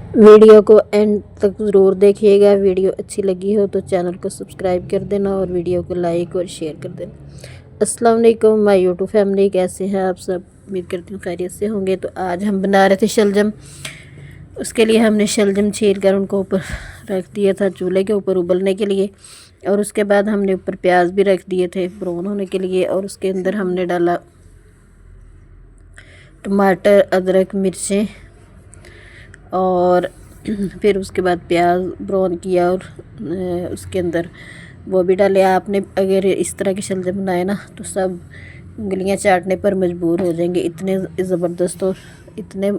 Video को and तक ज़रूर देखिएगा। वीडियो अच्छी लगी हो तो चैनल को सब्सक्राइब कर देना और वीडियो को लाइक और शेयर कर देना। अस्सलाम वालेकुम माय यूट्यूब फैमिली, कैसे हैं आप सब? उम्मीद करती हूँ खैरियत से होंगे। तो आज हम बना रहे थे शलजम। उसके लिए हमने शलजम छील कर उनको ऊपर रख दिया था चूल्हे के ऊपर उबलने के लिए, और उसके बाद हमने ऊपर प्याज भी रख दिए थे ब्राउन होने के लिए, और उसके अंदर हमने डाला टमाटर, अदरक, मिर्चें, और फिर उसके बाद प्याज ब्राउन किया और उसके अंदर वो भी डाले। आपने अगर इस तरह के शलजम बनाए ना तो सब उंगलियां चाटने पर मजबूर हो जाएंगे। इतने ज़बरदस्त और इतने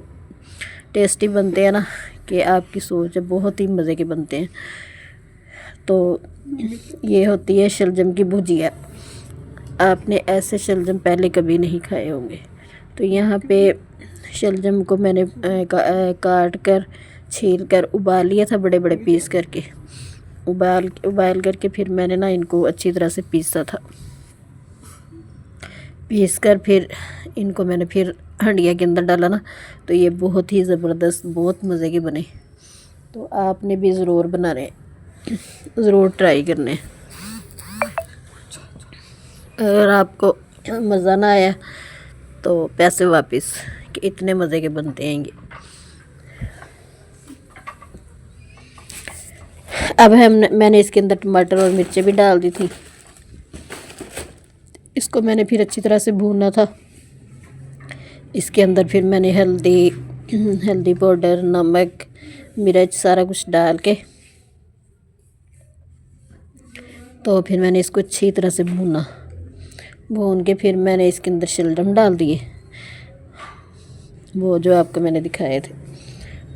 टेस्टी बनते हैं ना कि आपकी सोच है, बहुत ही मज़े के बनते हैं। तो ये होती है शलजम की भुजिया। आपने ऐसे शलजम पहले कभी नहीं खाए होंगे। तो यहाँ पे शलजम को मैंने काट कर छील कर उबाल लिया था बड़े बड़े पीस करके। उबाल करके फिर मैंने ना इनको अच्छी तरह से पीसा था। पीस कर फिर इनको मैंने फिर हंडिया के अंदर डाला ना, तो ये बहुत ही ज़बरदस्त, बहुत मज़े के बने। तो आपने भी ज़रूर बनाने, ज़रूर ट्राई करने। अगर आपको मज़ा ना आया तो पैसे वापस, कि इतने मज़े के बनते हैं ये। अब मैंने इसके अंदर टमाटर और मिर्चें भी डाल दी थी। इसको मैंने फिर अच्छी तरह से भूनना था। इसके अंदर फिर मैंने हल्दी पाउडर, नमक, मिर्च सारा कुछ डाल के, तो फिर मैंने इसको अच्छी तरह से भून के फिर मैंने इसके अंदर शलजम डाल दिए, वो जो आपको मैंने दिखाए थे।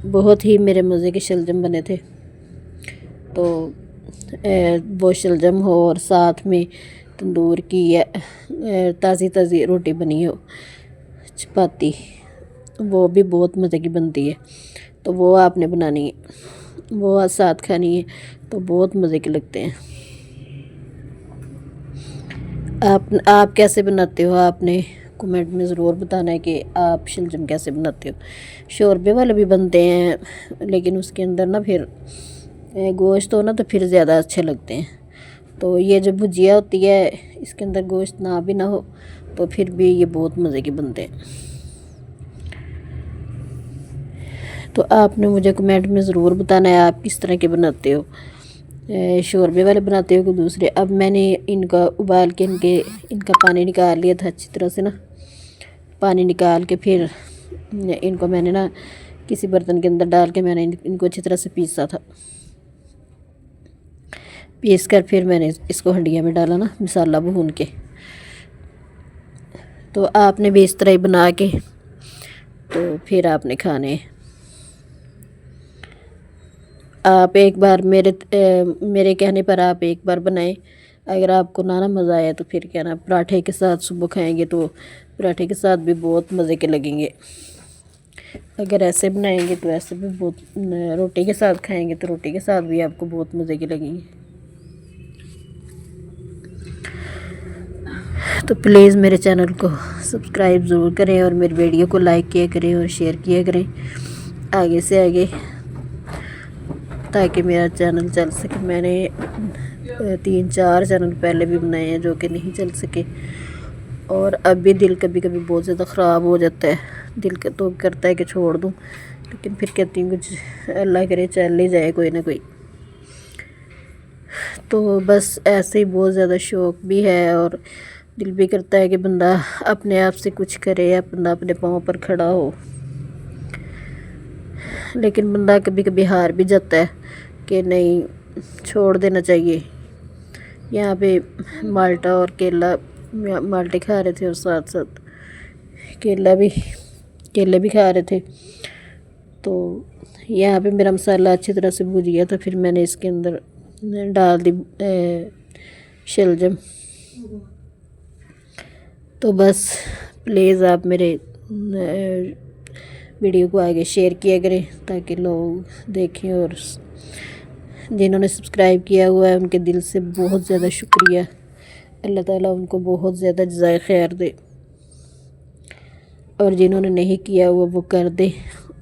बहुत ही मेरे मज़े के शलजम बने थे। तो वो शलजम हो और साथ में तंदूर की या ताज़ी ताज़ी रोटी बनी हो, चपाती, वो भी बहुत मज़े की बनती है। तो वो आपने बनानी है, वो आज साथ खानी है, तो बहुत मज़े के लगते हैं। आप कैसे बनाते हो? आपने कमेंट में ज़रूर बताना है कि आप शलजम कैसे बनाते हो। शोरबे वाले भी बनते हैं, लेकिन उसके अंदर ना फिर गोश्त हो ना तो फिर ज़्यादा अच्छे लगते हैं। तो ये जो भुजिया होती है, इसके अंदर गोश्त ना भी ना हो तो फिर भी ये बहुत मज़े के बनते हैं। तो आपने मुझे कमेंट में ज़रूर बताना है आप किस तरह के बनाते हो, शोरबे वाले बनाते हो कि दूसरे। अब मैंने इनका उबाल के इनका पानी निकाल लिया था अच्छी तरह से ना। पानी निकाल के फिर इनको मैंने ना किसी बर्तन के अंदर डाल के मैंने इनको अच्छी तरह से पीसा था। पीस कर फिर मैंने इसको हंडिया में डाला ना, मसाला भून के। तो आपने भी इस तरह ही बना के तो फिर आपने खाने। आप एक बार मेरे कहने पर आप एक बार बनाएं। अगर आपको ना मज़ा आया तो फिर कहना। पराठे के साथ सुबह खाएंगे तो पराठे के साथ भी बहुत मज़े के लगेंगे। अगर ऐसे बनाएंगे तो ऐसे भी बहुत, रोटी के साथ खाएंगे तो रोटी के साथ भी आपको बहुत मज़े के लगेंगे। तो प्लीज़ मेरे चैनल को सब्सक्राइब ज़रूर करें और मेरी वीडियो को लाइक किया करें और शेयर किया करें आगे से आगे, ताकि मेरा चैनल चल सके। मैंने 3-4 चैनल पहले भी बनाए हैं जो कि नहीं चल सके, और अब भी दिल कभी कभी बहुत ज़्यादा ख़राब हो जाता है। दिल का तो करता है कि छोड़ दूँ, लेकिन फिर कहती हूँ कुछ अल्लाह करे चल ही जाए कोई ना कोई। तो बस ऐसे ही बहुत ज़्यादा शौक़ भी है और दिल भी करता है कि बंदा अपने आप से कुछ करे या बंदा अपने पाँव पर खड़ा हो, लेकिन बंदा कभी कभी हार भी जाता है कि नहीं, छोड़ देना चाहिए। यहाँ पे माल्टा और केला, माल्टे खा रहे थे और साथ साथ केले भी खा रहे थे। तो यहाँ पे मेरा मसाला अच्छी तरह से भुज गया था। फिर मैंने इसके अंदर डाल दी शलजम। तो बस प्लीज़ आप मेरे वीडियो को आगे शेयर किया करें ताकि लोग देखें, और जिन्होंने सब्सक्राइब किया हुआ है उनके दिल से बहुत ज़्यादा शुक्रिया। अल्लाह ताला उनको बहुत ज़्यादा जज़ाए खैर दे, और जिन्होंने नहीं किया हुआ वो कर दे।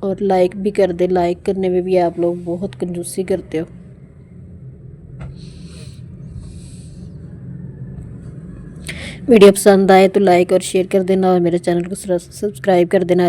और लाइक भी कर दे। लाइक करने में भी आप लोग बहुत कंजूसी करते हो। वीडियो पसंद आए तो लाइक और शेयर कर देना और मेरे चैनल को सब्सक्राइब कर देना।